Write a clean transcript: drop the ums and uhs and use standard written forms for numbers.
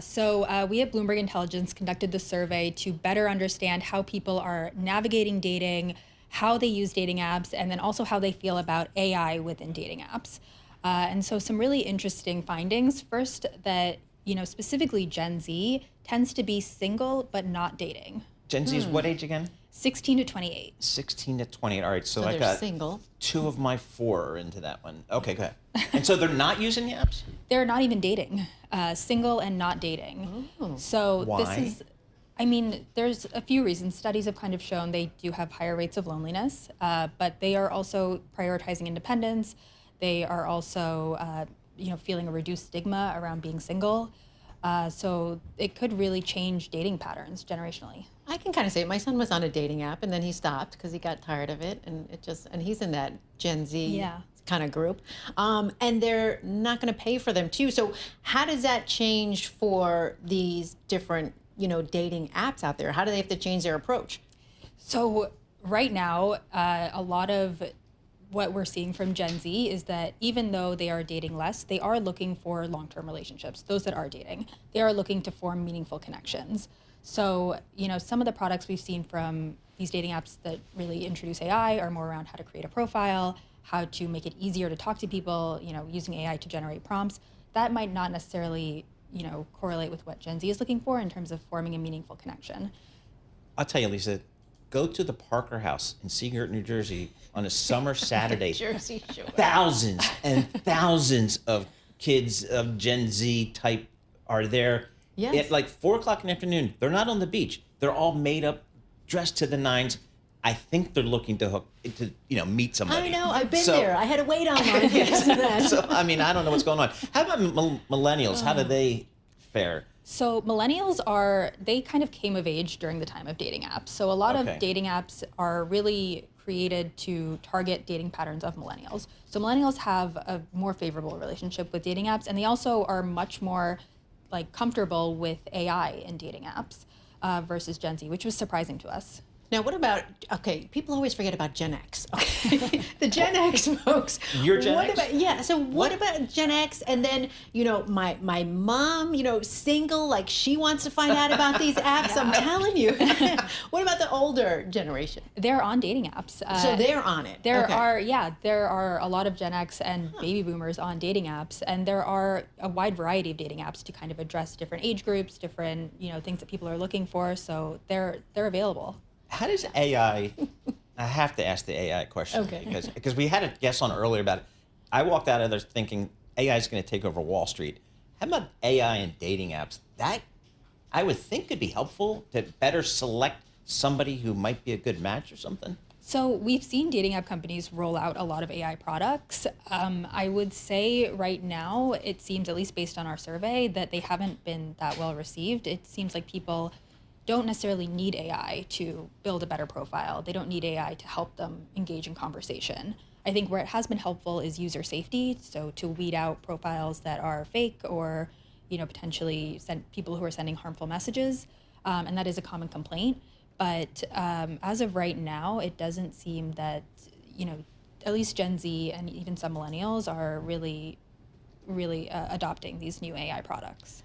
So we at Bloomberg Intelligence conducted this survey to better understand how people are navigating dating, how they use dating apps, and then also how they feel about AI within dating apps. And so some really interesting findings. First, that specifically Gen Z tends to be single but not dating. Gen Z is what age again? 16 to 28. 16 to 28. All right, so I they're got single. 2 of my 4 are into that one. Okay, go ahead. And so they're not using the apps? They're not even dating, single and not dating. Oh. So Why? there's a few reasons. Studies have kind of shown they do have higher rates of loneliness, but they are also prioritizing independence. They are also, feeling a reduced stigma around being single. So it could really change dating patterns generationally. I can kind of say it. My son was on a dating app and then he stopped because he got tired of it, and and he's in that Gen Z kind of group. And they're not going to pay for them too. So how does that change for these different, dating apps out there? How do they have to change their approach? So right now, a lot of what we're seeing from Gen Z is that even though they are dating less, they are looking for long-term relationships. Those that are dating, they are looking to form meaningful connections. So, some of the products we've seen from these dating apps that really introduce AI are more around how to create a profile, how to make it easier to talk to people, using AI to generate prompts. That might not necessarily, correlate with what Gen Z is looking for in terms of forming a meaningful connection. I'll tell you, Lisa, go to the Parker House in Seagirt, New Jersey on a summer Saturday. Jersey Shore. Thousands and thousands of kids of Gen Z type are there. Yes. At like 4 o'clock in the afternoon. They're not on the beach. They're all made up, dressed to the nines. I think they're looking to meet somebody. I know. I've been there. I had to wait online because of that. So, I don't know what's going on. How about millennials? How do they fare? So millennials they kind of came of age during the time of dating apps. So a lot of dating apps are really created to target dating patterns of millennials. So millennials have a more favorable relationship with dating apps, and they also are much more comfortable with AI in dating apps versus Gen Z, which was surprising to us. Now, what about, people always forget about Gen X. Okay, the Gen X folks. You're Gen X? So what about Gen X? And then, my mom, single, she wants to find out about these apps. I'm telling you. What about the older generation? They're on dating apps. So they're on it. There are a lot of Gen X and baby boomers on dating apps, and there are a wide variety of dating apps to kind of address different age groups, different, things that people are looking for. So they're available. How does AI, I have to ask the AI question, because we had a guest on earlier about it. I walked out of there thinking AI is going to take over Wall Street. How about AI and dating apps? That, I would think, could be helpful to better select somebody who might be a good match or something. So we've seen dating app companies roll out a lot of AI products. I would say right now, it seems, at least based on our survey, that they haven't been that well received. It seems like people don't necessarily need AI to build a better profile. They don't need AI to help them engage in conversation. I think where it has been helpful is user safety, so to weed out profiles that are fake or potentially people who are sending harmful messages, and that is a common complaint. But as of right now, it doesn't seem that at least Gen Z and even some millennials are really adopting these new AI products.